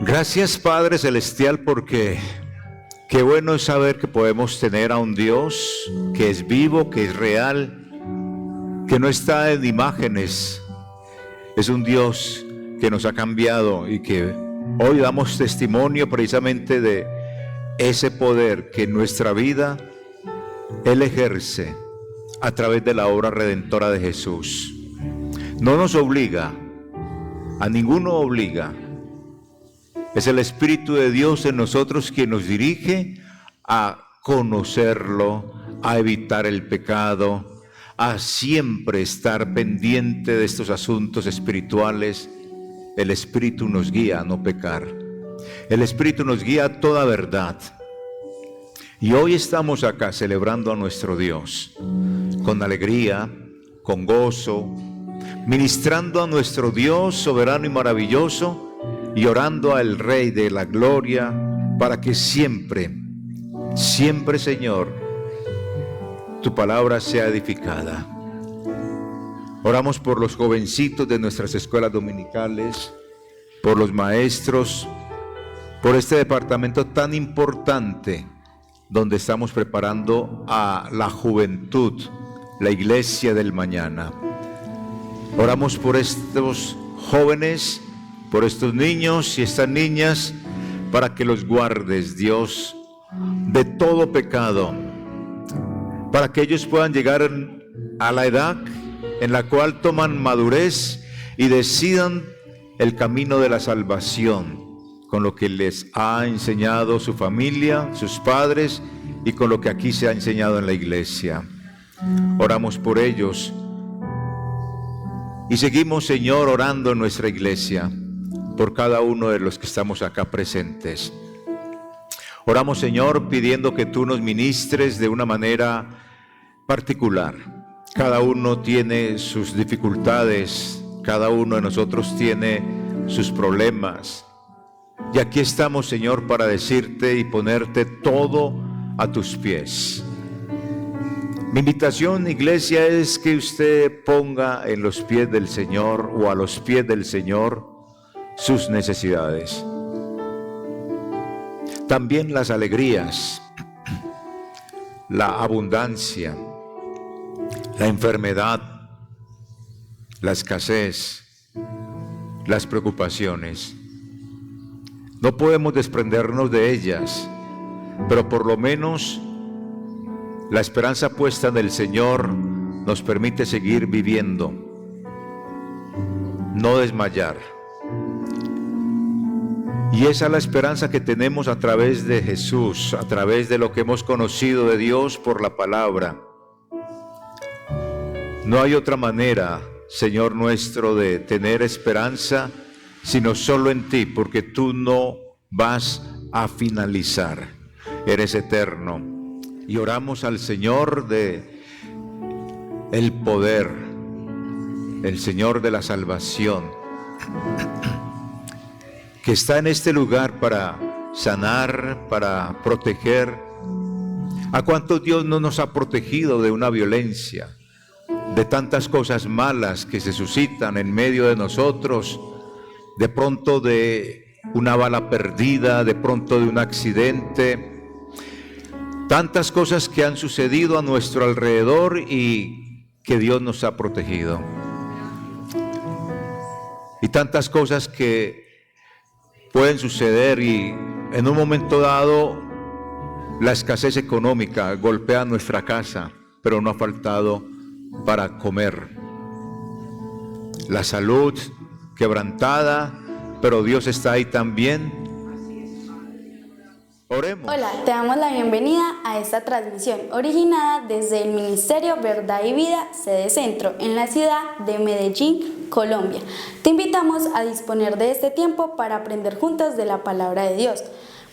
Gracias, Padre Celestial, porque qué bueno es saber que podemos tener a un Dios que es vivo, que es real, que no está en imágenes. Es un Dios que nos ha cambiado y que hoy damos testimonio precisamente de ese poder que en nuestra vida Él ejerce a través de la obra redentora de Jesús. No nos obliga, a ninguno obliga. Es el Espíritu de Dios en nosotros quien nos dirige a conocerlo, a evitar el pecado, a siempre estar pendiente de estos asuntos espirituales. El Espíritu nos guía a no pecar. El Espíritu nos guía a toda verdad. Y hoy estamos acá celebrando a nuestro Dios con alegría, con gozo, ministrando a nuestro Dios soberano y maravilloso, y orando al Rey de la Gloria para que siempre, siempre, Señor, tu palabra sea edificada. Oramos por los jovencitos de nuestras escuelas dominicales, por los maestros, por este departamento tan importante donde estamos preparando a la juventud, la iglesia del mañana. Oramos por estos jóvenes, por estos niños y estas niñas, para que los guardes, Dios, de todo pecado, para que ellos puedan llegar a la edad en la cual toman madurez y decidan el camino de la salvación, con lo que les ha enseñado su familia, sus padres, y con lo que aquí se ha enseñado en la iglesia. Oramos por ellos y seguimos, Señor, orando en nuestra iglesia por cada uno de los que estamos acá presentes. Oramos, Señor, pidiendo que tú nos ministres de una manera particular. Cada uno tiene sus dificultades, cada uno de nosotros tiene sus problemas. Y aquí estamos, Señor, para decirte y ponerte todo a tus pies. Mi invitación, iglesia, es que usted ponga en los pies del Señor o a los pies del Señor sus necesidades, también las alegrías, la abundancia, la enfermedad, la escasez, las preocupaciones. No podemos desprendernos de ellas, pero por lo menos la esperanza puesta en el Señor nos permite seguir viviendo, no desmayar. Y esa es la esperanza que tenemos a través de Jesús, a través de lo que hemos conocido de Dios por la palabra. No hay otra manera, Señor nuestro, de tener esperanza, sino solo en ti, porque tú no vas a finalizar. Eres eterno. Y oramos al Señor de el poder, el Señor de la salvación, que está en este lugar para sanar, para proteger. ¿A cuántos Dios no nos ha protegido de una violencia, de tantas cosas malas que se suscitan en medio de nosotros, de pronto de una bala perdida, de pronto de un accidente, tantas cosas que han sucedido a nuestro alrededor y que Dios nos ha protegido? Y tantas cosas que pueden suceder y en un momento dado la escasez económica golpea nuestra casa, pero no ha faltado para comer. La salud quebrantada, pero Dios está ahí también. Oremos. Hola, te damos la bienvenida a esta transmisión originada desde el Ministerio Verdad y Vida, sede Centro, en la ciudad de Medellín, Colombia. Te invitamos a disponer de este tiempo para aprender juntos de la palabra de Dios.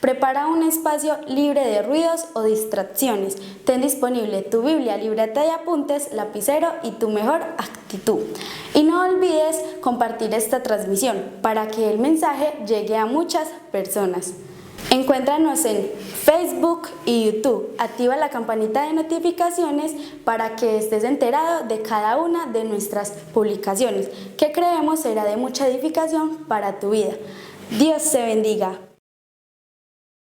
Prepara un espacio libre de ruidos o distracciones. Ten disponible tu Biblia, libreta de apuntes, lapicero y tu mejor actitud. Y no olvides compartir esta transmisión para que el mensaje llegue a muchas personas. Encuéntranos en Facebook y YouTube. Activa la campanita de notificaciones para que estés enterado de cada una de nuestras publicaciones, que creemos será de mucha edificación para tu vida. Dios te bendiga.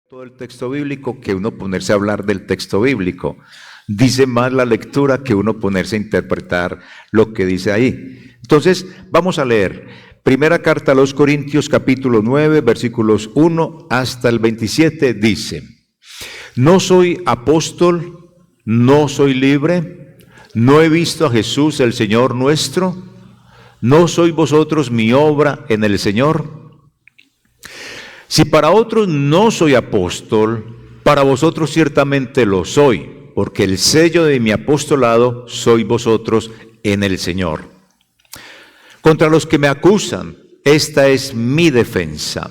Todo el texto bíblico que uno ponerse a hablar del texto bíblico. Dice más la lectura que uno ponerse a interpretar lo que dice ahí. Entonces, vamos a leer. Primera carta a los Corintios, capítulo 9, versículos 1 hasta el 27, dice: No soy apóstol, no soy libre, no he visto a Jesús el Señor nuestro, no sois vosotros mi obra en el Señor. Si para otros no soy apóstol, para vosotros ciertamente lo soy, porque el sello de mi apostolado sois vosotros en el Señor. Contra los que me acusan, esta es mi defensa.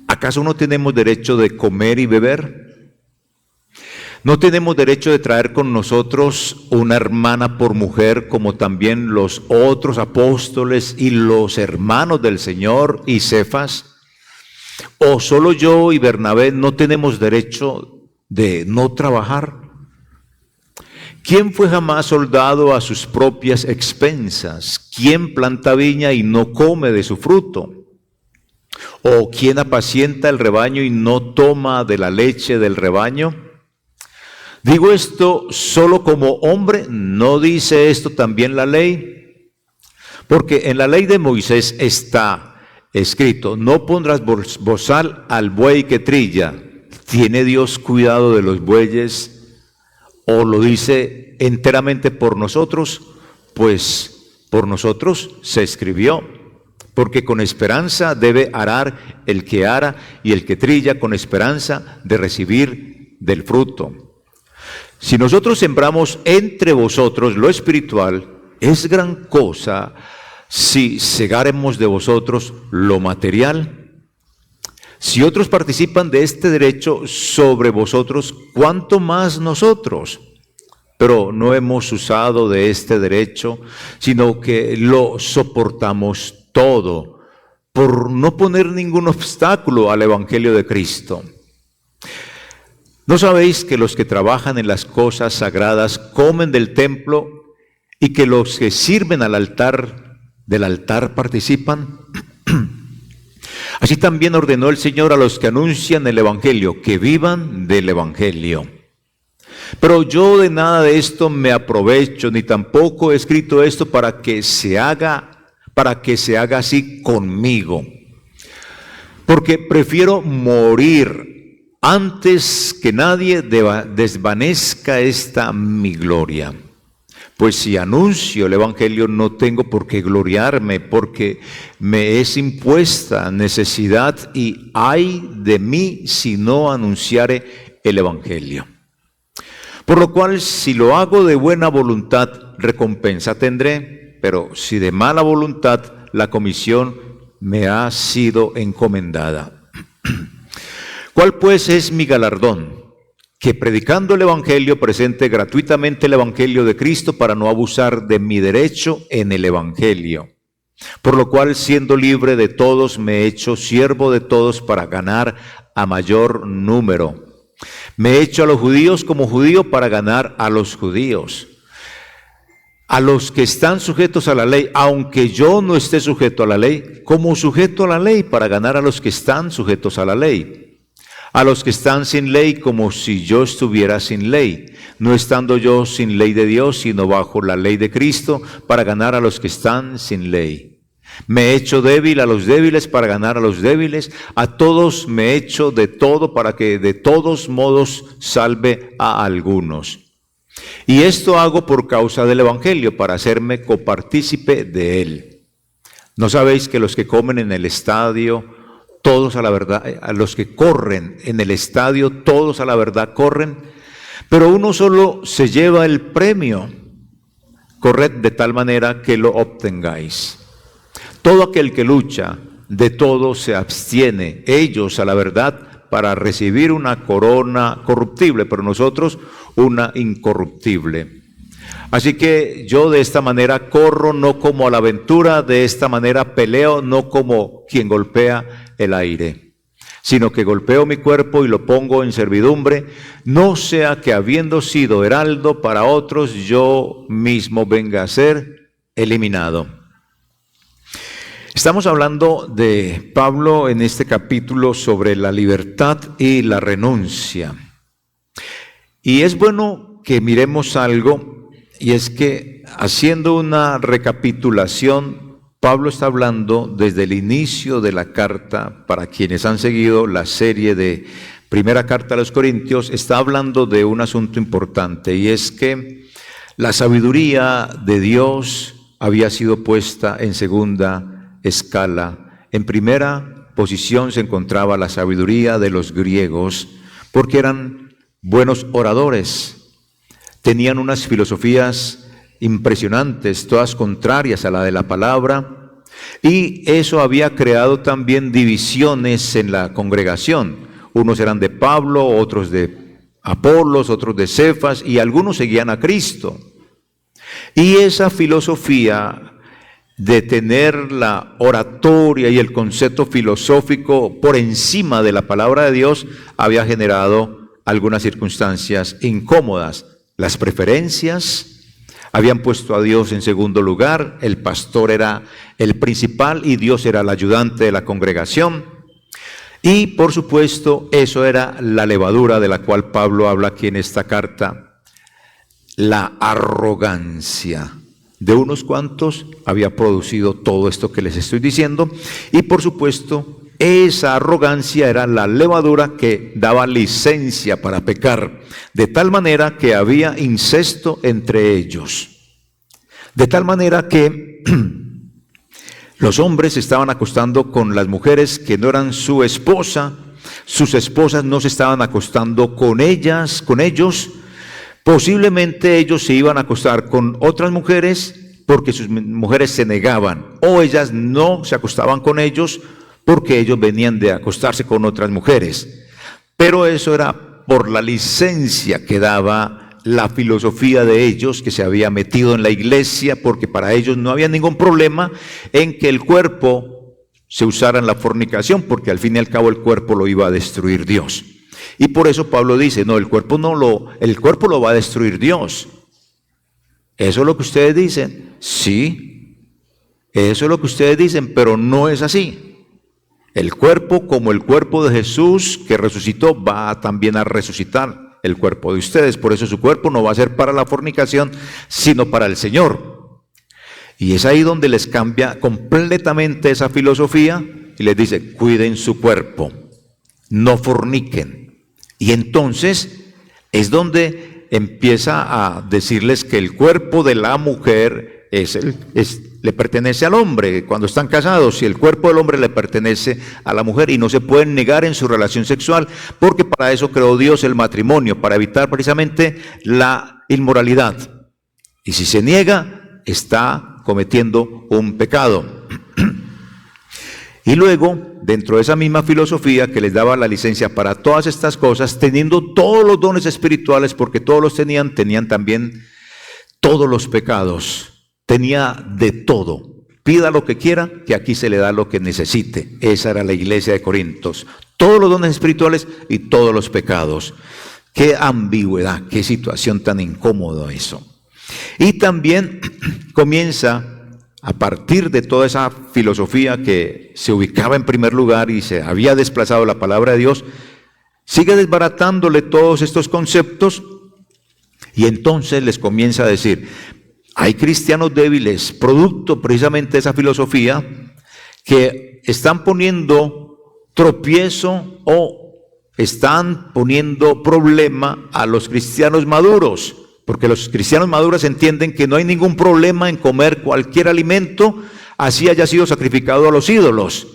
¿Acaso no tenemos derecho de comer y beber? ¿No tenemos derecho de traer con nosotros una hermana por mujer, como también los otros apóstoles y los hermanos del Señor y Cefas? ¿O solo yo y Bernabé no tenemos derecho de no trabajar? ¿Quién fue jamás soldado a sus propias expensas? ¿Quién planta viña y no come de su fruto? ¿O quién apacienta el rebaño y no toma de la leche del rebaño? Digo esto solo como hombre, ¿no dice esto también la ley? Porque en la ley de Moisés está escrito: no pondrás bozal al buey que trilla. ¿Tiene Dios cuidado de los bueyes? ¿O lo dice enteramente por nosotros? Pues por nosotros se escribió. Porque con esperanza debe arar el que ara, y el que trilla con esperanza de recibir del fruto. Si nosotros sembramos entre vosotros lo espiritual, es gran cosa si segáremos de vosotros lo material. Si otros participan de este derecho sobre vosotros, ¿cuánto más nosotros? Pero no hemos usado de este derecho, sino que lo soportamos todo, por no poner ningún obstáculo al Evangelio de Cristo. ¿No sabéis que los que trabajan en las cosas sagradas comen del templo, y que los que sirven del altar participan? Así también ordenó el Señor a los que anuncian el Evangelio, que vivan del Evangelio. Pero yo de nada de esto me aprovecho, ni tampoco he escrito esto para que se haga así conmigo. Porque prefiero morir antes que nadie desvanezca esta mi gloria. Pues si anuncio el Evangelio, no tengo por qué gloriarme, porque me es impuesta necesidad, y ay de mí si no anunciare el Evangelio. Por lo cual, si lo hago de buena voluntad, recompensa tendré, pero si de mala voluntad, la comisión me ha sido encomendada. ¿Cuál pues es mi galardón? Que predicando el Evangelio presente gratuitamente el Evangelio de Cristo, para no abusar de mi derecho en el Evangelio. Por lo cual, siendo libre de todos, me he hecho siervo de todos para ganar a mayor número. Me he hecho a los judíos como judío para ganar a los judíos. A los que están sujetos a la ley, aunque yo no esté sujeto a la ley, como sujeto a la ley para ganar a los que están sujetos a la ley. A los que están sin ley, como si yo estuviera sin ley, no estando yo sin ley de Dios, sino bajo la ley de Cristo, para ganar a los que están sin ley. Me he hecho débil a los débiles para ganar a los débiles. A todos me he hecho de todo para que de todos modos salve a algunos. Y esto hago por causa del Evangelio, para hacerme copartícipe de él. ¿No sabéis que los que comen en el estadio, todos a la verdad, a los que corren en el estadio, todos a la verdad corren, pero uno solo se lleva el premio? Corred de tal manera que lo obtengáis. Todo aquel que lucha, de todo se abstiene, ellos a la verdad, para recibir una corona corruptible, pero nosotros una incorruptible. Así que yo de esta manera corro, no como a la aventura, de esta manera peleo, no como quien golpea el aire, sino que golpeo mi cuerpo y lo pongo en servidumbre, no sea que habiendo sido heraldo para otros, yo mismo venga a ser eliminado. Estamos hablando de Pablo en este capítulo sobre la libertad y la renuncia. Y es bueno que miremos algo, y es que haciendo una recapitulación, Pablo está hablando desde el inicio de la carta, para quienes han seguido la serie de Primera Carta a los Corintios, está hablando de un asunto importante, y es que la sabiduría de Dios había sido puesta en segunda escala. En primera posición se encontraba la sabiduría de los griegos, porque eran buenos oradores, tenían unas filosofías impresionantes, todas contrarias a la de la palabra, y eso había creado también divisiones en la congregación. Unos eran de Pablo, otros de Apolos, otros de Cefas, y algunos seguían a Cristo. Y esa filosofía de tener la oratoria y el concepto filosófico por encima de la palabra de Dios había generado algunas circunstancias incómodas. Las preferencias habían puesto a Dios en segundo lugar, el pastor era el principal y Dios era el ayudante de la congregación. Y por supuesto eso era la levadura de la cual Pablo habla aquí en esta carta, la arrogancia de unos cuantos había producido todo esto que les estoy diciendo, y por supuesto esa arrogancia era la levadura que daba licencia para pecar, de tal manera que había incesto entre ellos, de tal manera que los hombres se estaban acostando con las mujeres que no eran su esposa, sus esposas no se estaban acostando con ellas, con ellos. Posiblemente ellos se iban a acostar con otras mujeres porque sus mujeres se negaban, o ellas no se acostaban con ellos porque ellos venían de acostarse con otras mujeres. Pero eso era por la licencia que daba la filosofía de ellos, que se había metido en la iglesia, porque para ellos no había ningún problema en que el cuerpo se usara en la fornicación, porque al fin y al cabo el cuerpo lo iba a destruir Dios. Y por eso Pablo dice, no, el cuerpo lo va a destruir Dios. ¿Eso es lo que ustedes dicen? Sí, eso es lo que ustedes dicen, pero no es así. El cuerpo, como el cuerpo de Jesús que resucitó, va también a resucitar el cuerpo de ustedes. Por eso su cuerpo no va a ser para la fornicación, sino para el Señor. Y es ahí donde les cambia completamente esa filosofía y les dice, cuiden su cuerpo, no forniquen. Y entonces es donde empieza a decirles que el cuerpo de la mujer le pertenece al hombre cuando están casados, y el cuerpo del hombre le pertenece a la mujer y no se pueden negar en su relación sexual, porque para eso creó Dios el matrimonio, para evitar precisamente la inmoralidad. Y si se niega, está cometiendo un pecado. Y luego, dentro de esa misma filosofía que les daba la licencia para todas estas cosas, teniendo todos los dones espirituales, porque todos los tenían también todos los pecados, tenía de todo. Pida lo que quiera, que aquí se le da lo que necesite. Esa era la iglesia de Corintios. Todos los dones espirituales y todos los pecados. Qué ambigüedad, qué situación tan incómoda eso. Y también comienza, a partir de toda esa filosofía que se ubicaba en primer lugar y se había desplazado la palabra de Dios, sigue desbaratándole todos estos conceptos y entonces les comienza a decir, hay cristianos débiles, producto precisamente de esa filosofía, que están poniendo tropiezo o están poniendo problema a los cristianos maduros. Porque los cristianos maduros entienden que no hay ningún problema en comer cualquier alimento, así haya sido sacrificado a los ídolos.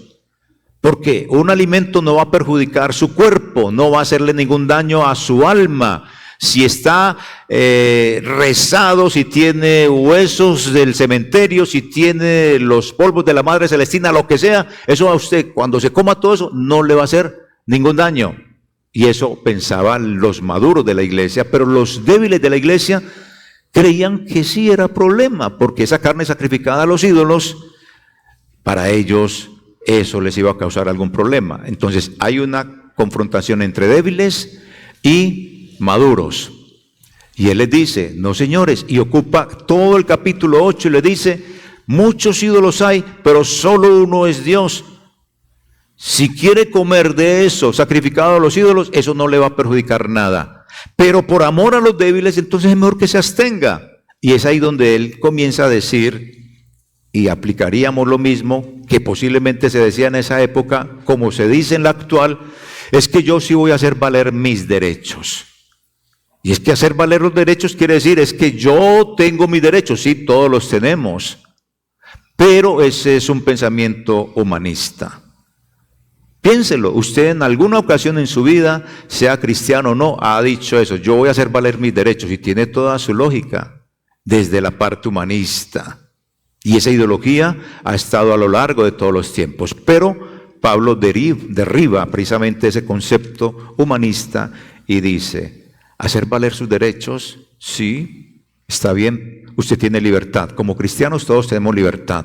Porque un alimento no va a perjudicar su cuerpo, no va a hacerle ningún daño a su alma. Si está rezado, si tiene huesos del cementerio, si tiene los polvos de la Madre Celestina, lo que sea, eso a usted, cuando se coma todo eso, no le va a hacer ningún daño. Y eso pensaban los maduros de la iglesia, pero los débiles de la iglesia creían que sí era problema, porque esa carne sacrificada a los ídolos, para ellos eso les iba a causar algún problema. Entonces hay una confrontación entre débiles y maduros. Y él les dice, no señores, y ocupa todo el capítulo 8 y le dice, Muchos ídolos hay, pero solo uno es Dios. Si quiere comer de eso sacrificado a los ídolos, eso no le va a perjudicar nada. Pero por amor a los débiles, entonces es mejor que se abstenga. Y es ahí donde él comienza a decir, y aplicaríamos lo mismo que posiblemente se decía en esa época, como se dice en la actual, es que yo sí voy a hacer valer mis derechos. Y es que hacer valer los derechos quiere decir, es que yo tengo mis derechos, sí, todos los tenemos. Pero ese es un pensamiento humanista. Piénselo, usted en alguna ocasión en su vida, sea cristiano o no, ha dicho eso, yo voy a hacer valer mis derechos, y tiene toda su lógica desde la parte humanista. Y esa ideología ha estado a lo largo de todos los tiempos. Pero Pablo derriba precisamente ese concepto humanista y dice, hacer valer sus derechos, sí, está bien, usted tiene libertad. Como cristianos todos tenemos libertad,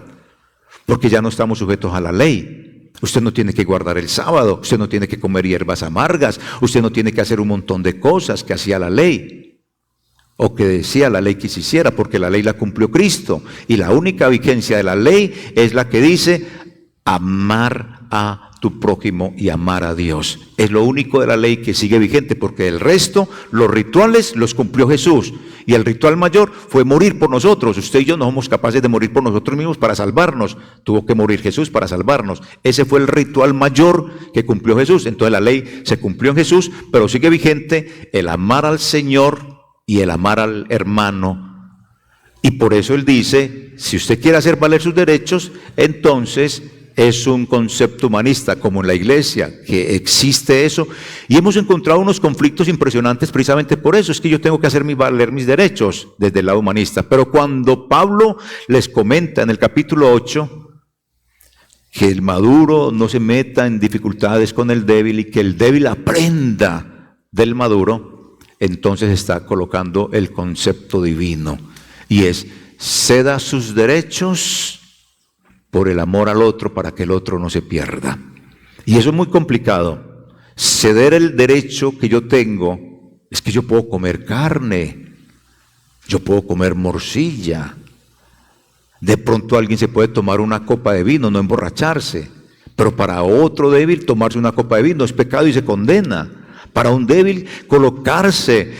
porque ya no estamos sujetos a la ley. Usted no tiene que guardar el sábado, usted no tiene que comer hierbas amargas, usted no tiene que hacer un montón de cosas que hacía la ley, o que decía la ley que se hiciera, porque la ley la cumplió Cristo. Y la única vigencia de la ley es la que dice, amar a tu prójimo y amar a Dios. Es lo único de la ley que sigue vigente, porque el resto, los rituales, los cumplió Jesús. Y el ritual mayor fue morir por nosotros. Usted y yo no somos capaces de morir por nosotros mismos para salvarnos. Tuvo que morir Jesús para salvarnos. Ese fue el ritual mayor que cumplió Jesús. Entonces la ley se cumplió en Jesús, pero sigue vigente el amar al Señor y el amar al hermano. Y por eso él dice, si usted quiere hacer valer sus derechos, entonces es un concepto humanista, como en la iglesia, que existe eso, y hemos encontrado unos conflictos impresionantes precisamente por eso. Es que yo tengo que hacer valer mis derechos desde el lado humanista. Pero cuando Pablo les comenta en el capítulo 8 que el maduro no se meta en dificultades con el débil y que el débil aprenda del maduro, entonces está colocando el concepto divino, y es, ceda sus derechos por el amor al otro, para que el otro no se pierda. Y eso es muy complicado. Ceder el derecho que yo tengo, es que yo puedo comer carne, yo puedo comer morcilla, de pronto alguien se puede tomar una copa de vino, no emborracharse, pero para otro débil tomarse una copa de vino es pecado y se condena. Para un débil colocarse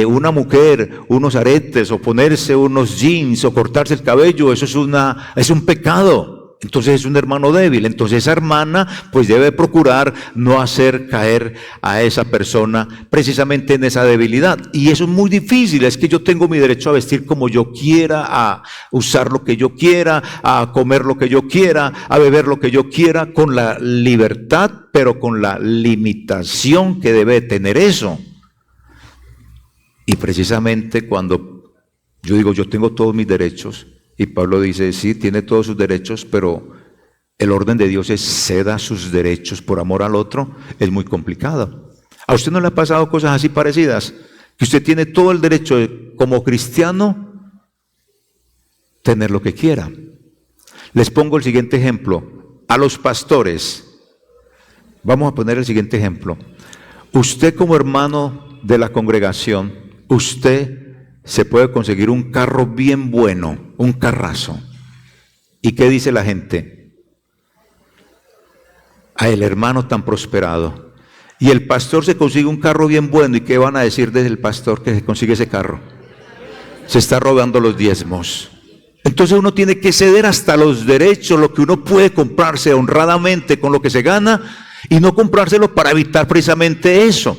una mujer, unos aretes, o ponerse unos jeans, o cortarse el cabello, eso es un pecado. Entonces es un hermano débil. Entonces esa hermana pues debe procurar no hacer caer a esa persona precisamente en esa debilidad. Y eso es muy difícil. Es que yo tengo mi derecho a vestir como yo quiera, a usar lo que yo quiera, a comer lo que yo quiera, a beber lo que yo quiera, con la libertad, pero con la limitación que debe tener eso. Y precisamente cuando yo digo, yo tengo todos mis derechos, y Pablo dice, sí, tiene todos sus derechos, pero el orden de Dios es ceda sus derechos por amor al otro, es muy complicado. ¿A usted no le ha pasado cosas así parecidas? Que usted tiene todo el derecho de, como cristiano, tener lo que quiera. Les pongo el siguiente ejemplo. A los pastores, vamos a poner el siguiente ejemplo. Usted como hermano de la congregación, usted se puede conseguir un carro bien bueno, un carrazo. ¿Y qué dice la gente? A el hermano tan prosperado. Y el pastor se consigue un carro bien bueno, ¿y qué van a decir desde el pastor que se consigue ese carro? Se está robando los diezmos. Entonces uno tiene que ceder hasta los derechos, lo que uno puede comprarse honradamente con lo que se gana, y no comprárselo para evitar precisamente eso,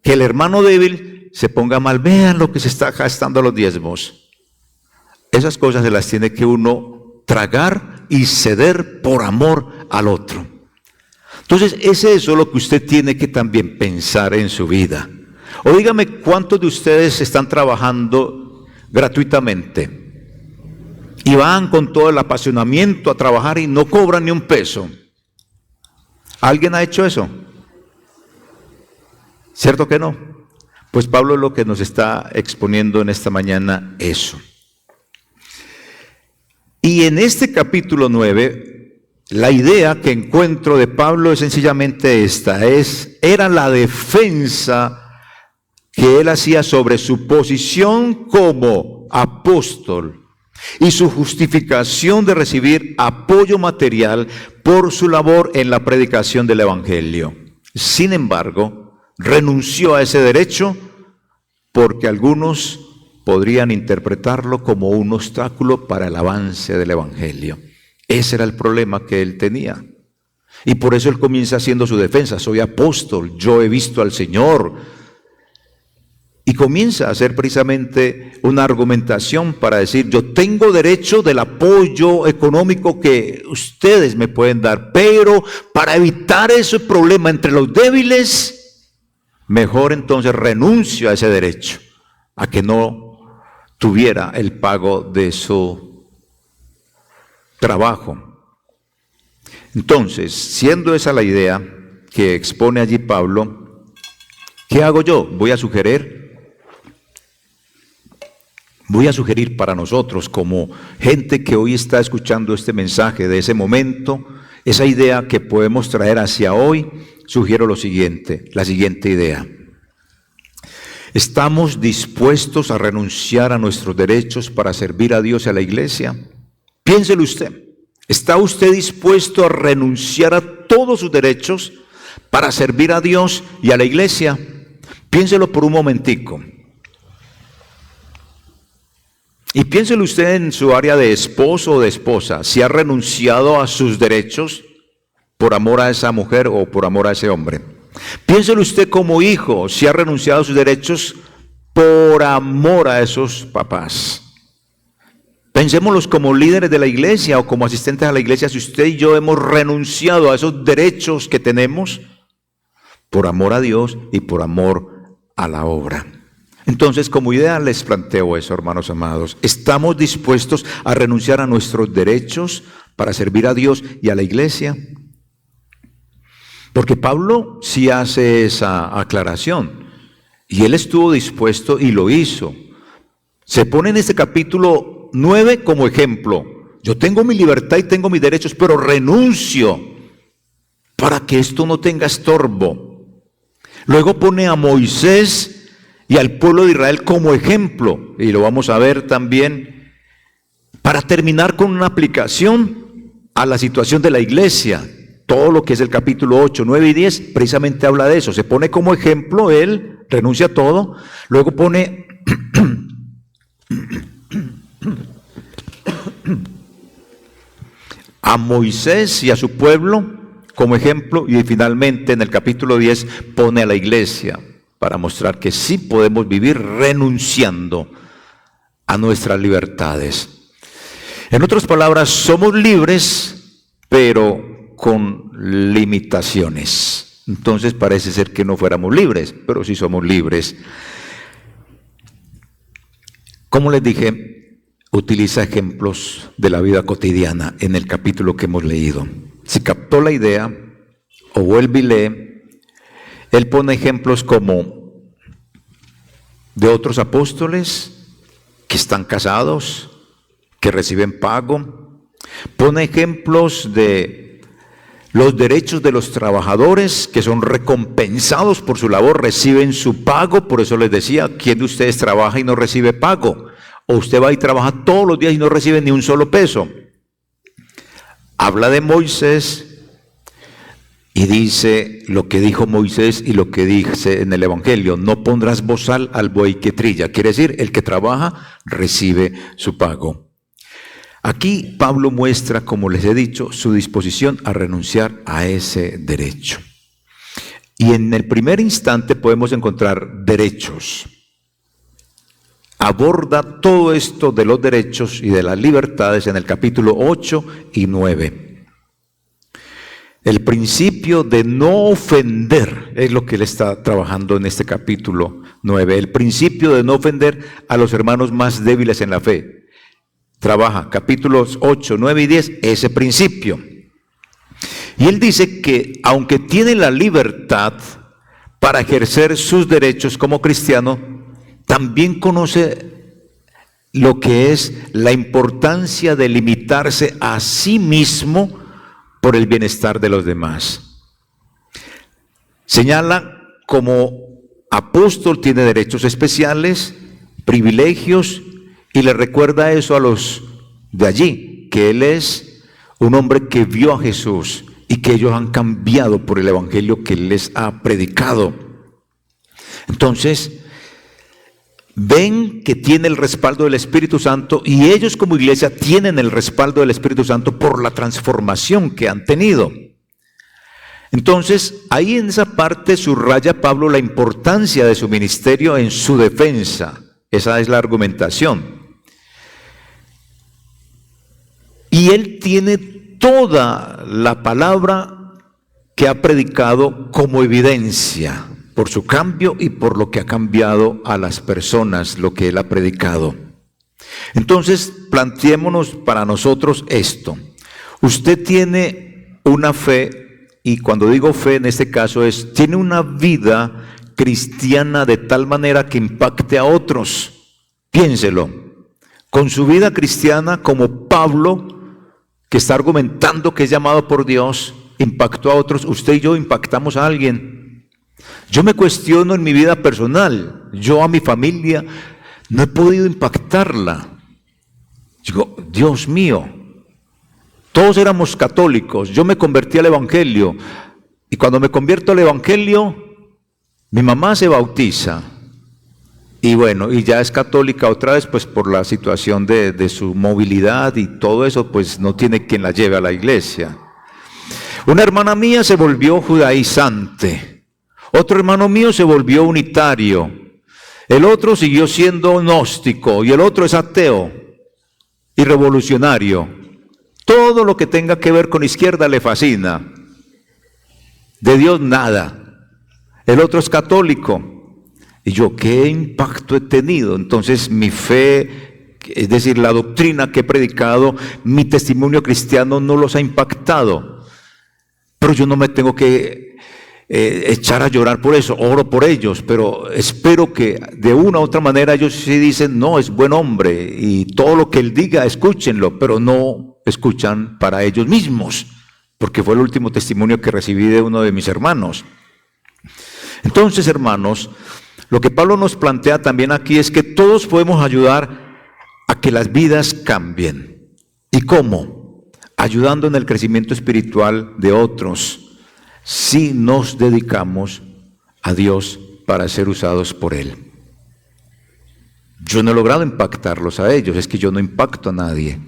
que el hermano débil se ponga mal. Vean lo que se está gastando los diezmos. Esas cosas se las tiene que uno tragar y ceder por amor al otro. Entonces es eso lo que usted tiene que también pensar en su vida. O dígame, ¿cuántos de ustedes están trabajando gratuitamente? Y van con todo el apasionamiento a trabajar y no cobran ni un peso. ¿Alguien ha hecho eso? ¿Cierto que no? Pues Pablo es lo que nos está exponiendo en esta mañana, eso. Y en este capítulo 9, la idea que encuentro de Pablo es sencillamente esta, era la defensa que él hacía sobre su posición como apóstol, y su justificación de recibir apoyo material por su labor en la predicación del Evangelio. Sin embargo, renunció a ese derecho porque algunos podrían interpretarlo como un obstáculo para el avance del Evangelio. Ese era el problema que él tenía. Y por eso él comienza haciendo su defensa. Soy apóstol, yo he visto al Señor. Y comienza a hacer precisamente una argumentación para decir, yo tengo derecho del apoyo económico que ustedes me pueden dar, pero para evitar ese problema entre los débiles, mejor entonces renuncio a ese derecho, a que no tuviera el pago de su trabajo. Entonces, siendo esa la idea que expone allí Pablo, ¿qué hago yo? Voy a sugerir para nosotros como gente que hoy está escuchando este mensaje de ese momento, esa idea que podemos traer hacia hoy, sugiero la siguiente idea. ¿Estamos dispuestos a renunciar a nuestros derechos para servir a Dios y a la iglesia? Piénselo usted. ¿Está usted dispuesto a renunciar a todos sus derechos para servir a Dios y a la iglesia? Piénselo por un momentico. Y piénselo usted en su área de esposo o de esposa, si ha renunciado a sus derechos por amor a esa mujer o por amor a ese hombre. Piénselo usted como hijo, si ha renunciado a sus derechos por amor a esos papás. Pensémoslos como líderes de la iglesia o como asistentes a la iglesia, si usted y yo hemos renunciado a esos derechos que tenemos por amor a Dios y por amor a la obra. Entonces, como idea les planteo eso, hermanos amados. ¿Estamos dispuestos a renunciar a nuestros derechos para servir a Dios y a la iglesia? Porque Pablo sí hace esa aclaración. Y él estuvo dispuesto y lo hizo. Se pone en este capítulo 9 como ejemplo. Yo tengo mi libertad y tengo mis derechos, pero renuncio para que esto no tenga estorbo. Luego pone a Moisés y al pueblo de Israel como ejemplo, y lo vamos a ver también, para terminar con una aplicación a la situación de la iglesia. Todo lo que es el capítulo 8, 9 y 10 precisamente habla de eso. Se pone como ejemplo, él renuncia a todo, luego pone a Moisés y a su pueblo como ejemplo, y finalmente en el capítulo 10 pone a la iglesia para mostrar que sí podemos vivir renunciando a nuestras libertades. En otras palabras, somos libres, pero con limitaciones. Entonces parece ser que no fuéramos libres, pero sí somos libres. Como les dije, utiliza ejemplos de la vida cotidiana en el capítulo que hemos leído. Si captó la idea, o vuelve y lee, él pone ejemplos como de otros apóstoles que están casados, que reciben pago. Pone ejemplos de los derechos de los trabajadores que son recompensados por su labor, reciben su pago. Por eso les decía, ¿quién de ustedes trabaja y no recibe pago? O usted va y trabaja todos los días y no recibe ni un solo peso. Habla de Moisés y dice lo que dijo Moisés y lo que dice en el Evangelio: no pondrás bozal al buey que trilla. Quiere decir, el que trabaja recibe su pago. Aquí Pablo muestra, como les he dicho, su disposición a renunciar a ese derecho. Y en el primer instante podemos encontrar derechos. Aborda todo esto de los derechos y de las libertades en el capítulo 8 y 9. El principio de no ofender es lo que él está trabajando en este capítulo 9. El principio de no ofender a los hermanos más débiles en la fe. Trabaja capítulos 8, 9 y 10 ese principio. Y él dice que aunque tiene la libertad para ejercer sus derechos como cristiano, también conoce lo que es la importancia de limitarse a sí mismo por el bienestar de los demás. Señala como apóstol tiene derechos especiales, privilegios, y le recuerda eso a los de allí, que él es un hombre que vio a Jesús y que ellos han cambiado por el evangelio que él les ha predicado. Entonces, ven que tiene el respaldo del Espíritu Santo y ellos como iglesia tienen el respaldo del Espíritu Santo por la transformación que han tenido. Entonces, ahí en esa parte subraya Pablo la importancia de su ministerio en su defensa. Esa es la argumentación. Y él tiene toda la palabra que ha predicado como evidencia por su cambio y por lo que ha cambiado a las personas, lo que él ha predicado. Entonces, planteémonos para nosotros esto. Usted tiene una fe, y cuando digo fe en este caso tiene una vida cristiana de tal manera que impacte a otros. Piénselo. Con su vida cristiana, como Pablo, que está argumentando que es llamado por Dios, impactó a otros. Usted y yo impactamos a alguien. Yo me cuestiono en mi vida personal. Yo a mi familia no he podido impactarla. Digo, Dios mío, todos éramos católicos. Yo me convertí al evangelio. Y cuando me convierto al evangelio, mi mamá se bautiza. Y bueno, y ya es católica otra vez, pues por la situación de su movilidad y todo eso, pues no tiene quien la lleve a la iglesia. Una hermana mía se volvió judaizante. Otro hermano mío se volvió unitario. El otro siguió siendo gnóstico y el otro es ateo y revolucionario. Todo lo que tenga que ver con izquierda le fascina. De Dios nada. El otro es católico. Y yo, ¿qué impacto he tenido? Entonces mi fe, es decir, la doctrina que he predicado, mi testimonio cristiano no los ha impactado. Pero yo no me tengo que echar a llorar por eso, oro por ellos, pero espero que de una u otra manera ellos sí dicen, no, es buen hombre, y todo lo que él diga, escúchenlo, pero no escuchan para ellos mismos, porque fue el último testimonio que recibí de uno de mis hermanos. Entonces, hermanos, lo que Pablo nos plantea también aquí es que todos podemos ayudar a que las vidas cambien. ¿Y cómo? Ayudando en el crecimiento espiritual de otros, si nos dedicamos a Dios para ser usados por Él. Yo no he logrado impactarlos a ellos, es que yo no impacto a nadie,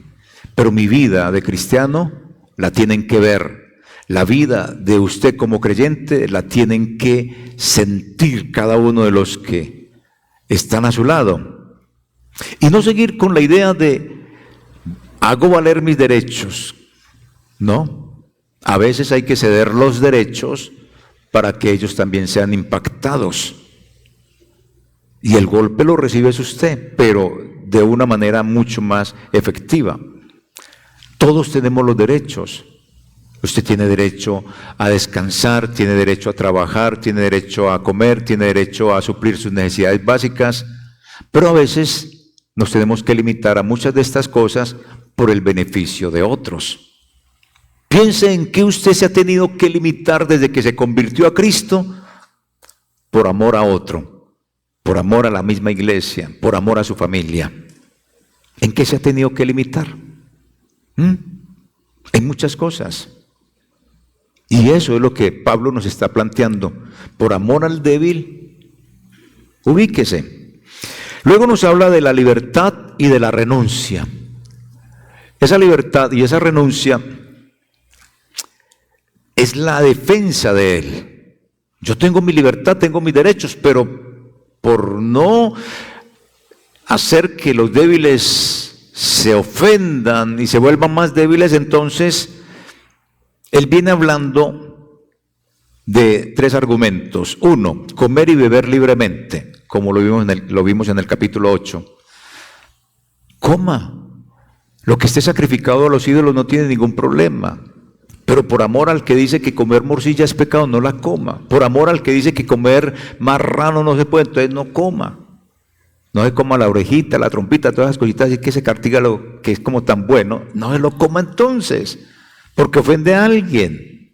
pero mi vida de cristiano la tienen que ver. La vida de usted como creyente la tienen que sentir cada uno de los que están a su lado. Y no seguir con la idea de hago valer mis derechos. No, a veces hay que ceder los derechos para que ellos también sean impactados. Y el golpe lo recibe usted, pero de una manera mucho más efectiva. Todos tenemos los derechos. Usted tiene derecho a descansar, tiene derecho a trabajar, tiene derecho a comer, tiene derecho a suplir sus necesidades básicas, pero a veces nos tenemos que limitar a muchas de estas cosas por el beneficio de otros. Piense en qué usted se ha tenido que limitar desde que se convirtió a Cristo por amor a otro, por amor a la misma iglesia, por amor a su familia. ¿En qué se ha tenido que limitar? Hay muchas cosas. Y eso es lo que Pablo nos está planteando. Por amor al débil, ubíquese. Luego nos habla de la libertad y de la renuncia. Esa libertad y esa renuncia es la defensa de él. Yo tengo mi libertad, tengo mis derechos, pero por no hacer que los débiles se ofendan y se vuelvan más débiles, entonces él viene hablando de tres argumentos. Uno, comer y beber libremente, como lo vimos en el capítulo 8. Coma. Lo que esté sacrificado a los ídolos no tiene ningún problema. Pero por amor al que dice que comer morcilla es pecado, no la coma. Por amor al que dice que comer marrano no se puede, entonces no coma. No se coma la orejita, la trompita, todas las cositas, así que se castiga lo que es como tan bueno. No se lo coma entonces, porque ofende a alguien.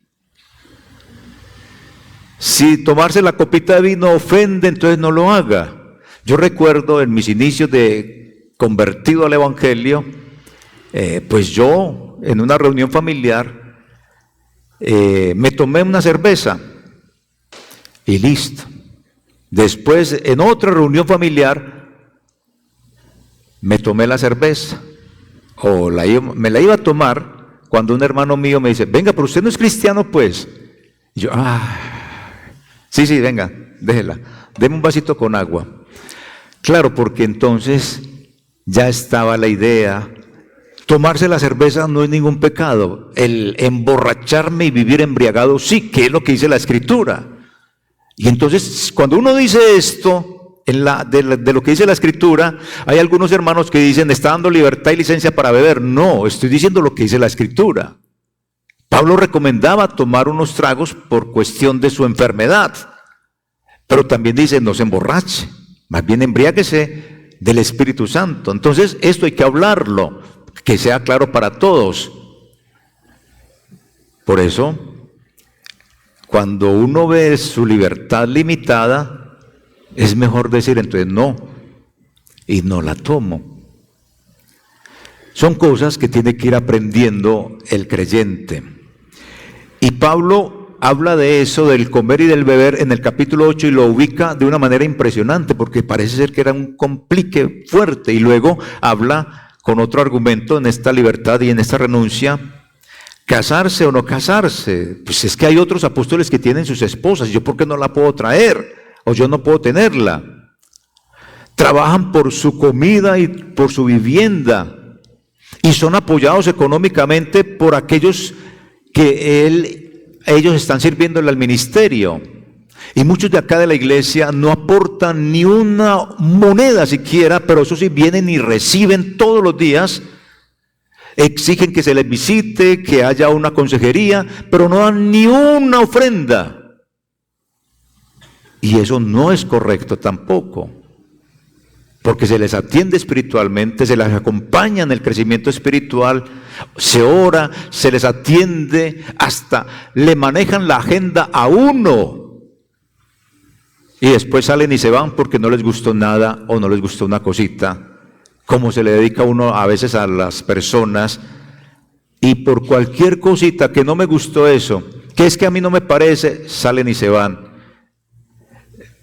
Si tomarse la copita de vino ofende, entonces no lo haga. Yo recuerdo en mis inicios de convertido al evangelio, pues yo en una reunión familiar me tomé una cerveza y listo. Después en otra reunión familiar me tomé la cerveza o me la iba a tomar cuando un hermano mío me dice, venga, pero usted no es cristiano pues. Y yo, sí, venga, déjela, deme un vasito con agua. Claro, porque entonces ya estaba la idea, tomarse la cerveza no es ningún pecado, el emborracharme y vivir embriagado sí, que es lo que dice la Escritura. Y entonces cuando uno dice esto, de lo que dice la Escritura, hay algunos hermanos que dicen, está dando libertad y licencia para beber. No, estoy diciendo lo que dice la Escritura. Pablo recomendaba tomar unos tragos por cuestión de su enfermedad, pero también dice, no se emborrache, más bien embriáguese del Espíritu Santo. Entonces esto hay que hablarlo, que sea claro para todos. Por eso, cuando uno ve su libertad limitada, es mejor decir entonces no, y no la tomo. Son cosas que tiene que ir aprendiendo el creyente. Y Pablo habla de eso, del comer y del beber, en el capítulo 8 y lo ubica de una manera impresionante, porque parece ser que era un complique fuerte. Y luego habla con otro argumento en esta libertad y en esta renuncia. ¿Casarse o no casarse? Pues es que hay otros apóstoles que tienen sus esposas. ¿Yo por qué no la puedo traer? O yo no puedo tenerla. Trabajan por su comida y por su vivienda. Y son apoyados económicamente por aquellos que ellos están sirviéndole al ministerio. Y muchos de acá de la iglesia no aportan ni una moneda siquiera, pero eso sí, vienen y reciben todos los días. Exigen que se les visite, que haya una consejería, pero no dan ni una ofrenda. Y eso no es correcto tampoco, porque se les atiende espiritualmente, se les acompaña en el crecimiento espiritual, se ora, se les atiende, hasta le manejan la agenda a uno. Y después salen y se van porque no les gustó nada o no les gustó una cosita. Como se le dedica uno a veces a las personas, y por cualquier cosita que no me gustó eso, que es que a mí no me parece, salen y se van.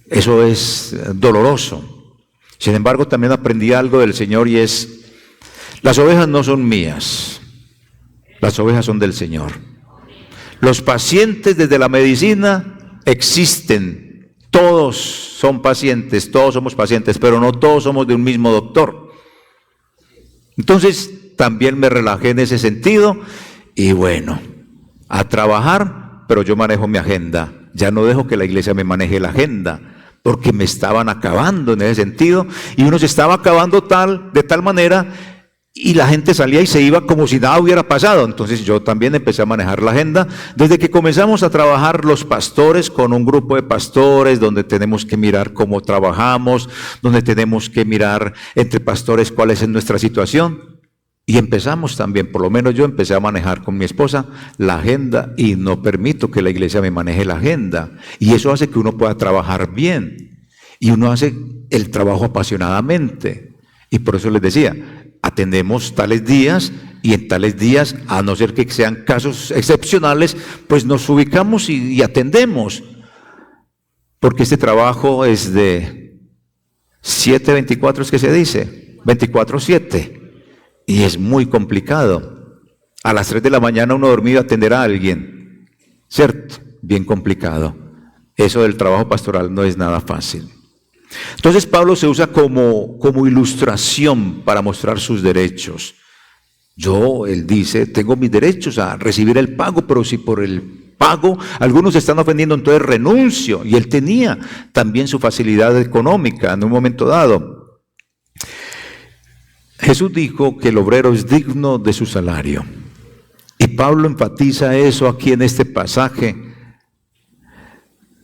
Eso es doloroso. Sin embargo, también aprendí algo del Señor y es, las ovejas no son mías, las ovejas son del Señor. Los pacientes desde la medicina existen, todos son pacientes, todos somos pacientes, pero no todos somos de un mismo doctor. Entonces también me relajé en ese sentido y bueno, a trabajar, pero yo manejo mi agenda. Ya no dejo que la iglesia me maneje la agenda, porque me estaban acabando en ese sentido, y uno se estaba acabando de tal manera, y la gente salía y se iba como si nada hubiera pasado. Entonces yo también empecé a manejar la agenda, desde que comenzamos a trabajar los pastores con un grupo de pastores, donde tenemos que mirar cómo trabajamos, donde tenemos que mirar entre pastores cuál es nuestra situación. Y empezamos también, por lo menos yo empecé a manejar con mi esposa la agenda, y no permito que la iglesia me maneje la agenda. Y eso hace que uno pueda trabajar bien, y uno hace el trabajo apasionadamente. Y por eso les decía, atendemos tales días, y en tales días, a no ser que sean casos excepcionales, pues nos ubicamos y atendemos. Porque este trabajo es de 7-24, es que se dice, 24/7. Y es muy complicado. A las 3 de la mañana uno dormido atender a alguien, ¿cierto? Bien complicado. Eso del trabajo pastoral no es nada fácil. Entonces Pablo se usa como ilustración para mostrar sus derechos. Él dice, tengo mis derechos a recibir el pago, pero si por el pago algunos se están ofendiendo, entonces renuncio. Y él tenía también su facilidad económica en un momento dado. Jesús dijo que el obrero es digno de su salario. Y Pablo enfatiza eso aquí en este pasaje.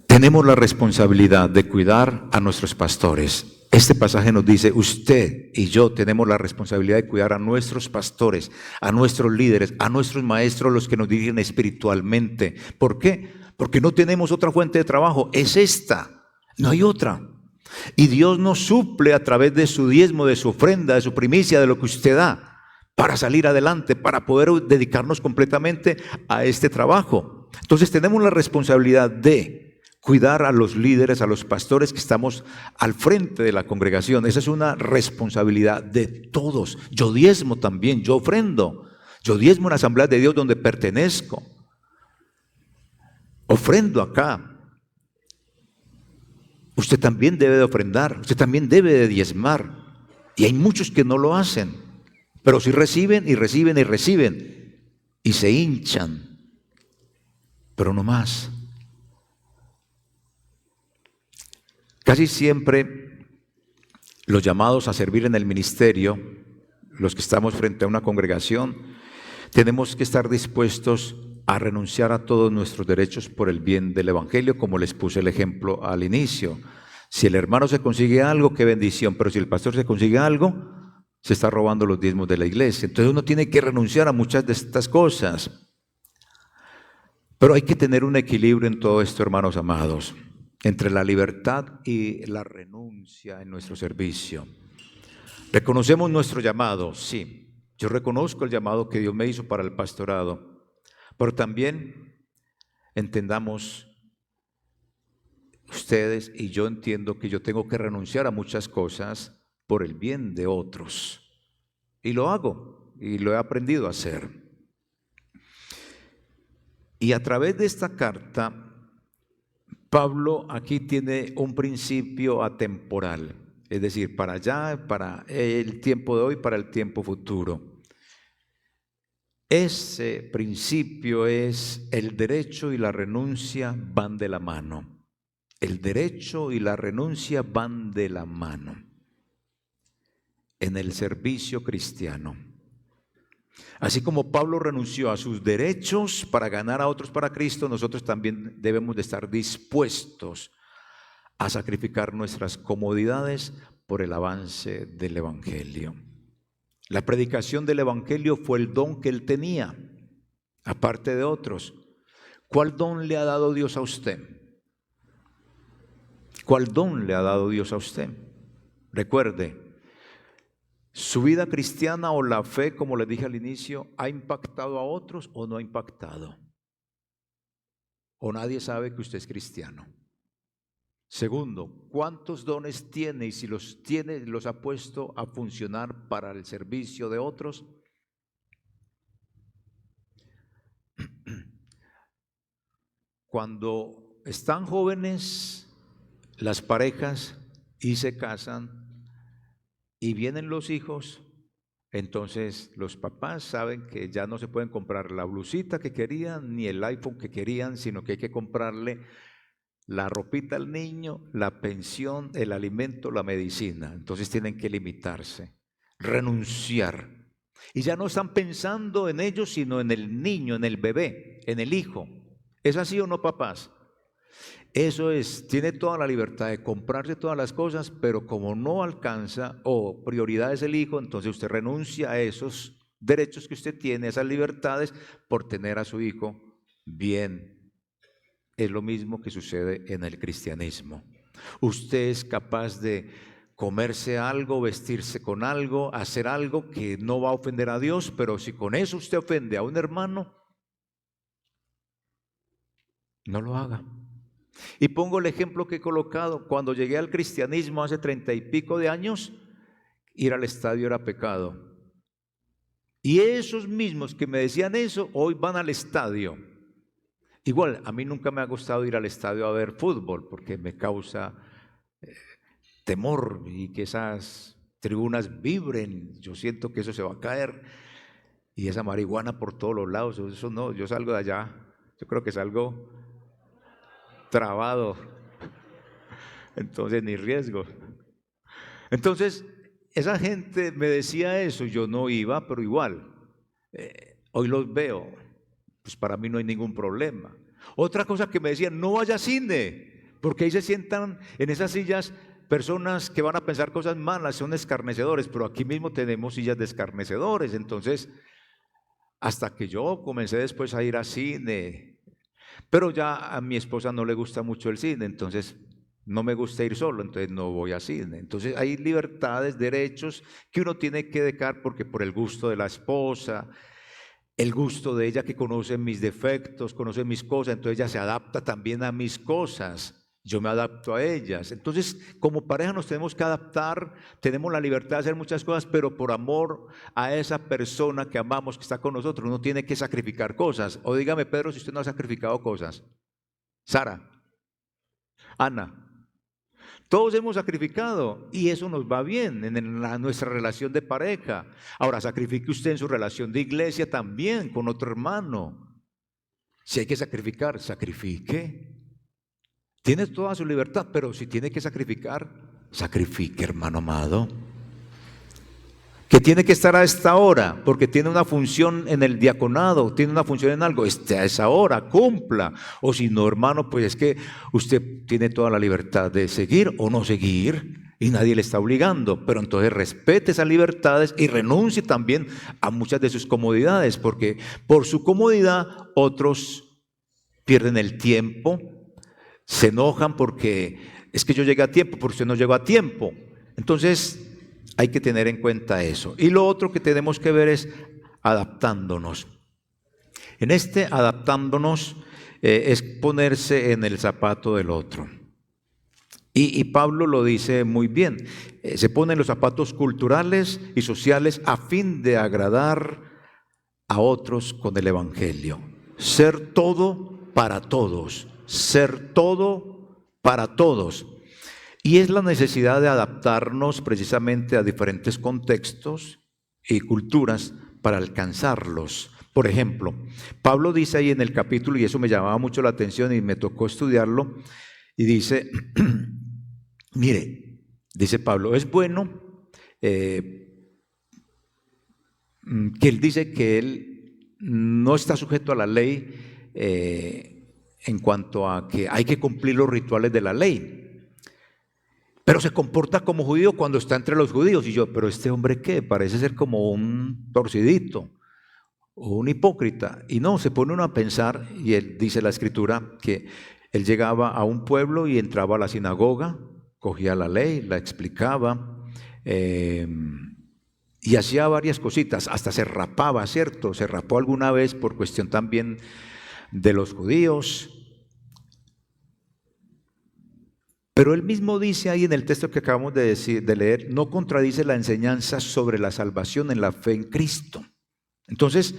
Tenemos la responsabilidad de cuidar a nuestros pastores. Este pasaje nos dice, usted y yo tenemos la responsabilidad de cuidar a nuestros pastores, a nuestros líderes, a nuestros maestros, los que nos dirigen espiritualmente. ¿Por qué? Porque no tenemos otra fuente de trabajo, es esta, no hay otra. Y Dios nos suple a través de su diezmo, de su ofrenda, de su primicia, de lo que usted da. para salir adelante, para poder dedicarnos completamente a este trabajo. Entonces tenemos la responsabilidad de cuidar a los líderes, a los pastores que estamos al frente de la congregación. Esa es una responsabilidad de todos. Yo diezmo también, yo ofrendo. Yo diezmo en la Asamblea de Dios donde pertenezco. Ofrendo acá. Usted también debe de ofrendar, usted también debe de diezmar. Y hay muchos que no lo hacen, pero sí reciben y reciben y reciben. Y se hinchan, pero no más. Casi siempre los llamados a servir en el ministerio, los que estamos frente a una congregación, tenemos que estar dispuestos a renunciar a todos nuestros derechos por el bien del evangelio, como les puse el ejemplo al inicio. Si el hermano se consigue algo, qué bendición, pero si el pastor se consigue algo, se está robando los diezmos de la iglesia. Entonces uno tiene que renunciar a muchas de estas cosas. Pero hay que tener un equilibrio en todo esto, hermanos amados, entre la libertad y la renuncia en nuestro servicio. Reconocemos nuestro llamado, sí. Yo reconozco el llamado que Dios me hizo para el pastorado, pero también entendamos ustedes y yo entiendo que yo tengo que renunciar a muchas cosas por el bien de otros. Y lo hago, y lo he aprendido a hacer. Y a través de esta carta, Pablo aquí tiene un principio atemporal, es decir, para allá, para el tiempo de hoy, para el tiempo futuro. Ese principio es: el derecho y la renuncia van de la mano. El derecho y la renuncia van de la mano en el servicio cristiano. Así como Pablo renunció a sus derechos para ganar a otros para Cristo, nosotros también debemos de estar dispuestos a sacrificar nuestras comodidades por el avance del evangelio. La predicación del evangelio fue el don que él tenía, aparte de otros. ¿Cuál don le ha dado Dios a usted? ¿Cuál don le ha dado Dios a usted? Recuerde, su vida cristiana o la fe, como les dije al inicio, ¿ha impactado a otros o no ha impactado? ¿O nadie sabe que usted es cristiano? Segundo, ¿cuántos dones tiene? Y si los tiene, ¿los ha puesto a funcionar para el servicio de otros? Cuando están jóvenes las parejas y se casan y vienen los hijos, entonces los papás saben que ya no se pueden comprar la blusita que querían ni el iPhone que querían, sino que hay que comprarle la ropita al niño, la pensión, el alimento, la medicina. Entonces tienen que limitarse, renunciar. Y ya no están pensando en ellos, sino en el niño, en el bebé, en el hijo. ¿Es así o no, papás? Eso es, tiene toda la libertad de comprarse todas las cosas, pero como no alcanza o prioridad es el hijo, entonces usted renuncia a esos derechos que usted tiene, a esas libertades, por tener a su hijo bien. Es lo mismo que sucede en el cristianismo. Usted es capaz de comerse algo, vestirse con algo, hacer algo que no va a ofender a Dios, pero si con eso usted ofende a un hermano, no lo haga. Y pongo el ejemplo que he colocado: cuando llegué al cristianismo hace 30 y pico de años, ir al estadio era pecado. Y esos mismos que me decían eso, hoy van al estadio. Igual, a mí nunca me ha gustado ir al estadio a ver fútbol, porque me causa temor y que esas tribunas vibren. Yo siento que eso se va a caer y esa marihuana por todos los lados. Eso no, yo salgo de allá, yo creo que salgo trabado, entonces ni riesgo. Entonces esa gente me decía eso, yo no iba, pero igual, hoy los veo, pues para mí no hay ningún problema. Otra cosa que me decían: no vaya a cine, porque ahí se sientan en esas sillas personas que van a pensar cosas malas, son escarnecedores, pero aquí mismo tenemos sillas de escarnecedores. Entonces, hasta que yo comencé después a ir a cine, pero ya a mi esposa no le gusta mucho el cine, entonces No me gusta ir solo, entonces no voy a cine. Entonces hay libertades, derechos que uno tiene que dejar porque por el gusto de la esposa, el gusto de ella que conoce mis defectos, conoce mis cosas, entonces ella se adapta también a mis cosas. Yo me adapto a ellas. Entonces, como pareja nos tenemos que adaptar, tenemos la libertad de hacer muchas cosas, pero por amor a esa persona que amamos, que está con nosotros, uno tiene que sacrificar cosas. O dígame, Pedro, si usted no ha sacrificado cosas. Sara, Ana, todos hemos sacrificado y eso nos va bien en nuestra relación de pareja. Ahora, sacrifique usted en su relación de iglesia también con otro hermano. Si hay que sacrificar, sacrifique. Tiene toda su libertad, pero si tiene que sacrificar, sacrifique, hermano amado. Que tiene que estar a esta hora, porque tiene una función en el diaconado, tiene una función en algo, esté a esa hora, cumpla. O si no, hermano, pues es que usted tiene toda la libertad de seguir o no seguir, y nadie le está obligando. Pero entonces respete esas libertades y renuncie también a muchas de sus comodidades, porque por su comodidad otros pierden el tiempo, se enojan porque es que yo llegué a tiempo, porque usted no llegó a tiempo. Entonces hay que tener en cuenta eso. Y lo otro que tenemos que ver es adaptándonos. En este adaptándonos es ponerse en el zapato del otro. Y Pablo lo dice muy bien. Se pone en los zapatos culturales y sociales a fin de agradar a otros con el evangelio. Ser todo para todos. Ser todo para todos. Y es la necesidad de adaptarnos precisamente a diferentes contextos y culturas para alcanzarlos. Por ejemplo, Pablo dice ahí en el capítulo, y eso me llamaba mucho la atención y me tocó estudiarlo, y dice, mire, dice Pablo, es bueno que él dice que él no está sujeto a la ley en cuanto a que hay que cumplir los rituales de la ley, pero se comporta como judío cuando está entre los judíos. Y yo, pero este hombre ¿qué? Parece ser como un torcidito o un hipócrita. Y no, se pone uno a pensar, y él dice la escritura que él llegaba a un pueblo y entraba a la sinagoga, cogía la ley, la explicaba, y hacía varias cositas, hasta se rapaba, ¿cierto? Se rapó alguna vez por cuestión también de los judíos. Pero él mismo dice ahí en el texto que acabamos de leer, no contradice la enseñanza sobre la salvación en la fe en Cristo. Entonces,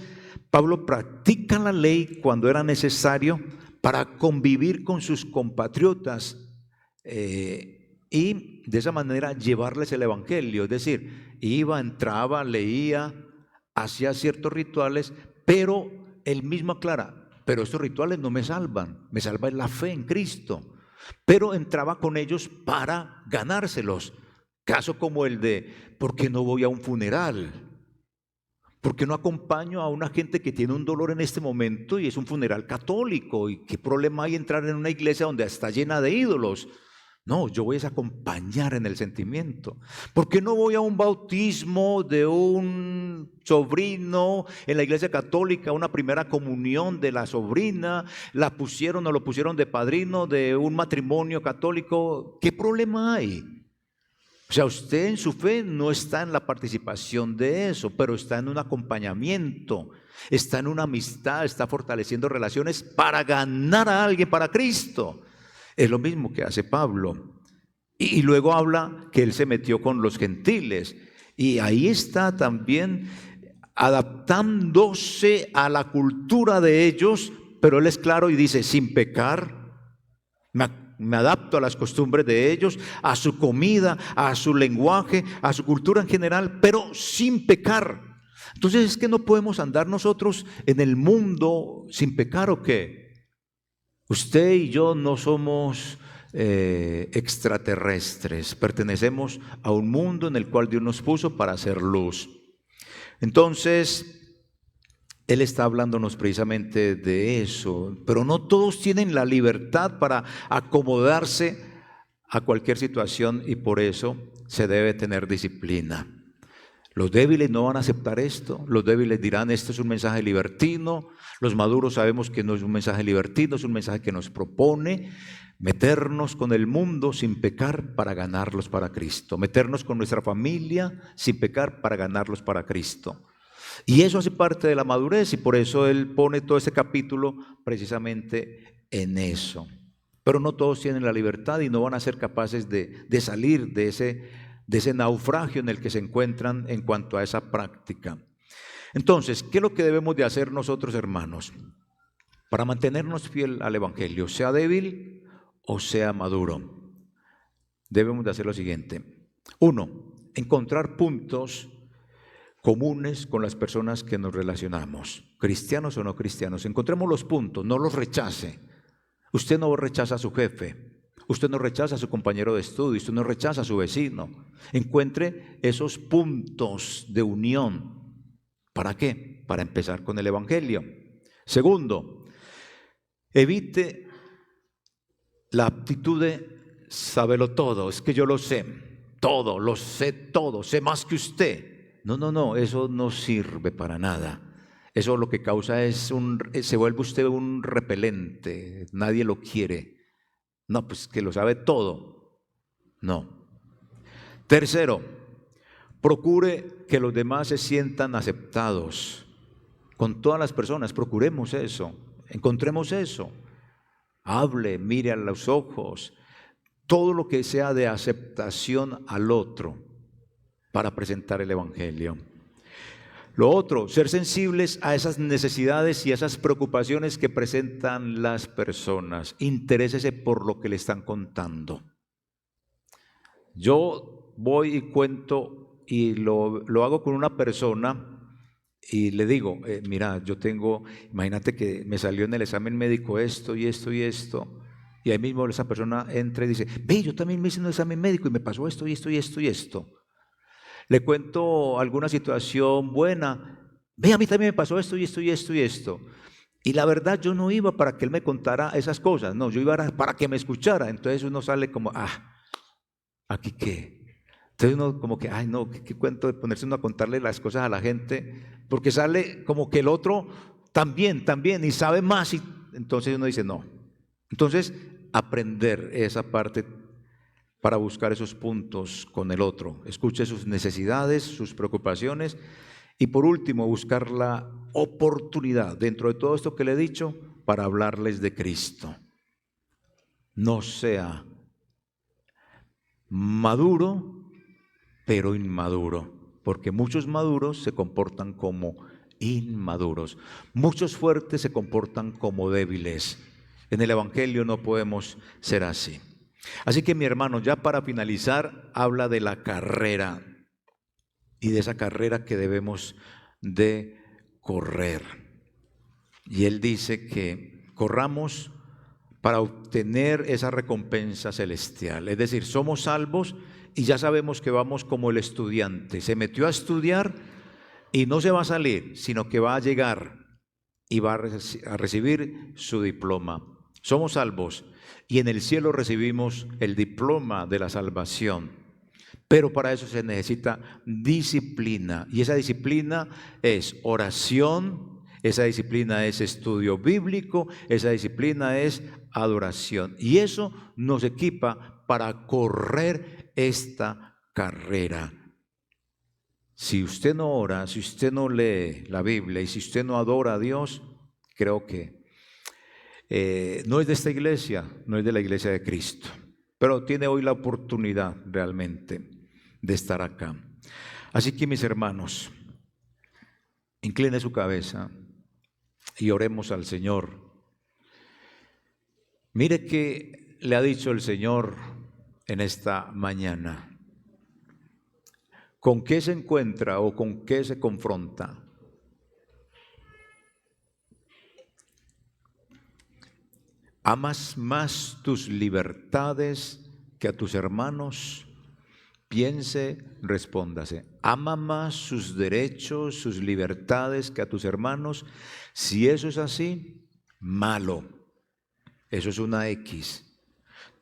Pablo practica la ley cuando era necesario para convivir con sus compatriotas y de esa manera llevarles el evangelio. Es decir, iba, entraba, leía, hacía ciertos rituales, pero él mismo aclara, pero estos rituales no me salvan, me salva la fe en Cristo. Pero entraba con ellos para ganárselos. Caso como el de, ¿por qué no voy a un funeral? ¿Por qué no acompaño a una gente que tiene un dolor en este momento y es un funeral católico? ¿Y qué problema hay entrar en una iglesia donde está llena de ídolos? No, yo voy a acompañar en el sentimiento. ¿Por qué no voy a un bautismo de un sobrino en la iglesia católica, una primera comunión de la sobrina, la pusieron o lo pusieron de padrino de un matrimonio católico? ¿Qué problema hay? O sea, usted en su fe no está en la participación de eso, pero está en un acompañamiento, está en una amistad, está fortaleciendo relaciones para ganar a alguien para Cristo. Es lo mismo que hace Pablo. Y luego habla que él se metió con los gentiles. Y ahí está también adaptándose a la cultura de ellos, pero él es claro y dice, sin pecar, me adapto a las costumbres de ellos, a su comida, a su lenguaje, a su cultura en general, pero sin pecar. Entonces es que no podemos andar nosotros en el mundo sin pecar, ¿o qué? Usted y yo no somos extraterrestres, pertenecemos a un mundo en el cual Dios nos puso para hacer luz. Entonces, Él está hablándonos precisamente de eso, pero no todos tienen la libertad para acomodarse a cualquier situación y por eso se debe tener disciplina. Los débiles no van a aceptar esto, los débiles dirán, esto es un mensaje libertino, los maduros sabemos que no es un mensaje libertino, es un mensaje que nos propone meternos con el mundo sin pecar para ganarlos para Cristo, meternos con nuestra familia sin pecar para ganarlos para Cristo. Y eso hace parte de la madurez y por eso él pone todo este capítulo precisamente en eso. Pero no todos tienen la libertad y no van a ser capaces de salir de ese naufragio en el que se encuentran en cuanto a esa práctica. Entonces, ¿qué es lo que debemos de hacer nosotros, hermanos? Para mantenernos fiel al Evangelio, sea débil o sea maduro, debemos de hacer lo siguiente. 1, encontrar puntos comunes con las personas que nos relacionamos, cristianos o no cristianos. Encontremos los puntos, no los rechace. Usted no rechaza a su jefe, usted no rechaza a su compañero de estudio, usted no rechaza a su vecino. Encuentre esos puntos de unión. ¿Para qué? Para empezar con el Evangelio. Segundo, evite la actitud de saberlo todo. Es que yo lo sé todo, sé más que usted. No, eso no sirve para nada. Eso lo que causa es se vuelve usted un repelente, nadie lo quiere. No, pues que lo sabe todo. No. Tercero, procure que los demás se sientan aceptados. Con todas las personas, procuremos eso, encontremos eso. Hable, mire a los ojos, todo lo que sea de aceptación al otro para presentar el Evangelio. Lo otro, ser sensibles a esas necesidades y a esas preocupaciones que presentan las personas. Interésese por lo que le están contando. Yo voy y cuento y lo hago con una persona y le digo, mira, imagínate que me salió en el examen médico esto y esto y esto. Y ahí mismo esa persona entra y dice, ve, yo también me hice un examen médico y me pasó esto y esto y esto y esto. Le cuento alguna situación buena, ve, a mí también me pasó esto y esto y esto y esto. Y la verdad yo no iba para que él me contara esas cosas, no, yo iba para que me escuchara. Entonces uno sale como, ¿aquí qué? Entonces uno como que, ay no, ¿qué cuento de ponerse uno a contarle las cosas a la gente? Porque sale como que el otro también, y sabe más, y entonces uno dice no. Entonces, aprender esa parte para buscar esos puntos con el otro. Escuche sus necesidades, sus preocupaciones y por último, buscar la oportunidad dentro de todo esto que le he dicho para hablarles de Cristo. No sea maduro, pero inmaduro, porque muchos maduros se comportan como inmaduros. Muchos fuertes se comportan como débiles. En el Evangelio no podemos ser así. Así que mi hermano, ya para finalizar, habla de la carrera y de esa carrera que debemos de correr. Y él dice que corramos para obtener esa recompensa celestial. Es decir, somos salvos y ya sabemos que vamos como el estudiante. Se metió a estudiar y no se va a salir, sino que va a llegar y va a recibir su diploma. Somos salvos y en el cielo recibimos el diploma de la salvación. Pero para eso se necesita disciplina y esa disciplina es oración, esa disciplina es estudio bíblico, esa disciplina es adoración. Y eso nos equipa para correr esta carrera. Si usted no ora, si usted no lee la Biblia y si usted no adora a Dios, creo que no es de esta iglesia, no es de la iglesia de Cristo, pero tiene hoy la oportunidad realmente de estar acá. Así que mis hermanos, incline su cabeza y oremos al Señor. Mire qué le ha dicho el Señor en esta mañana. ¿Con qué se encuentra o con qué se confronta? ¿Amas más tus libertades que a tus hermanos? Piense, respóndase. ¿Ama más sus derechos, sus libertades que a tus hermanos? Si eso es así, malo. Eso es una X.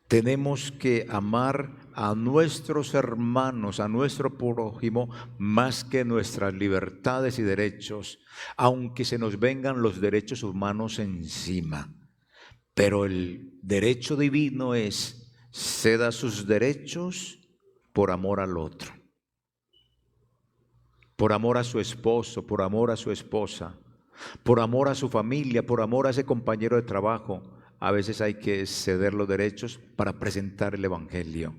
Tenemos que amar a nuestros hermanos, a nuestro prójimo, más que nuestras libertades y derechos, aunque se nos vengan los derechos humanos encima. Pero el derecho divino es: ceda sus derechos por amor al otro, por amor a su esposo, por amor a su esposa, por amor a su familia, por amor a ese compañero de trabajo. A veces hay que ceder los derechos para presentar el Evangelio.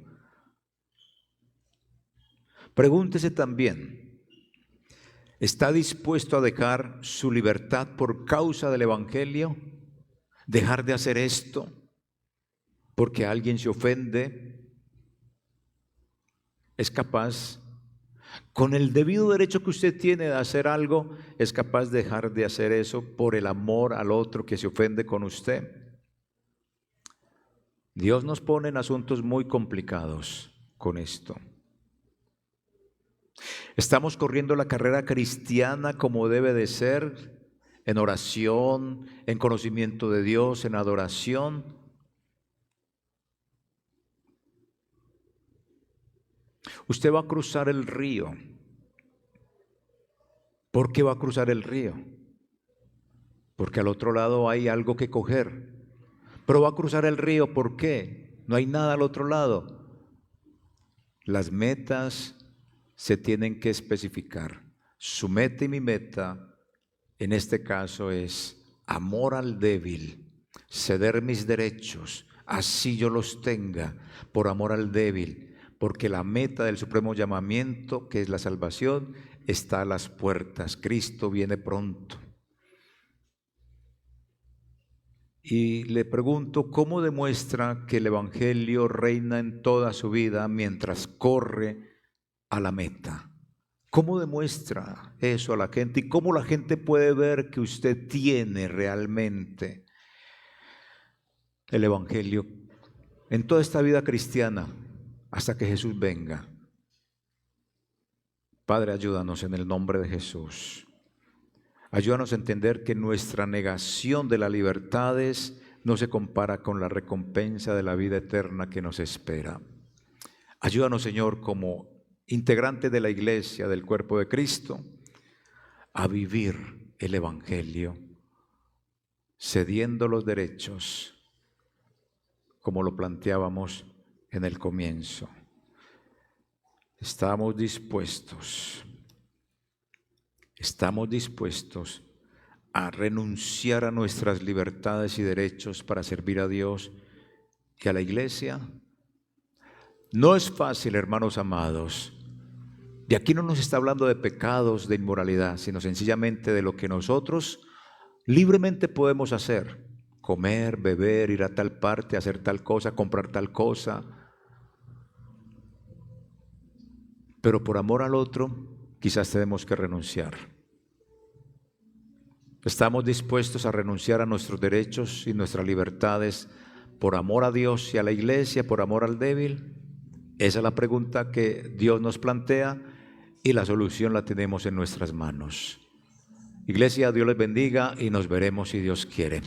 Pregúntese también, ¿está dispuesto a dejar su libertad por causa del Evangelio? ¿Dejar de hacer esto porque alguien se ofende? ¿Es capaz, con el debido derecho que usted tiene de hacer algo, es capaz de dejar de hacer eso por el amor al otro que se ofende con usted? Dios nos pone en asuntos muy complicados con esto. Estamos corriendo la carrera cristiana como debe de ser, en oración, en conocimiento de Dios, en adoración. Usted va a cruzar el río. ¿Por qué va a cruzar el río? Porque al otro lado hay algo que coger. Pero va a cruzar el río, ¿por qué? No hay nada al otro lado. Las metas se tienen que especificar. Su meta y mi meta, en este caso, es amor al débil, ceder mis derechos, así yo los tenga, por amor al débil, porque la meta del supremo llamamiento, que es la salvación, está a las puertas. Cristo viene pronto. Y le pregunto, ¿cómo demuestra que el Evangelio reina en toda su vida mientras corre a la meta? ¿Cómo demuestra eso a la gente? ¿Y cómo la gente puede ver que usted tiene realmente el Evangelio en toda esta vida cristiana hasta que Jesús venga? Padre, ayúdanos en el nombre de Jesús. Ayúdanos a entender que nuestra negación de las libertades no se compara con la recompensa de la vida eterna que nos espera. Ayúdanos, Señor, como integrante de la iglesia, del cuerpo de Cristo, a vivir el Evangelio, cediendo los derechos, como lo planteábamos en el comienzo. Estamos dispuestos a renunciar a nuestras libertades y derechos para servir a Dios y a la iglesia. No es fácil, hermanos amados. Y aquí no nos está hablando de pecados, de inmoralidad, sino sencillamente de lo que nosotros libremente podemos hacer: comer, beber, ir a tal parte, hacer tal cosa, comprar tal cosa. Pero por amor al otro, quizás tenemos que renunciar. ¿Estamos dispuestos a renunciar a nuestros derechos y nuestras libertades por amor a Dios y a la iglesia, por amor al débil? Esa es la pregunta que Dios nos plantea y la solución la tenemos en nuestras manos. Iglesia, Dios les bendiga y nos veremos si Dios quiere.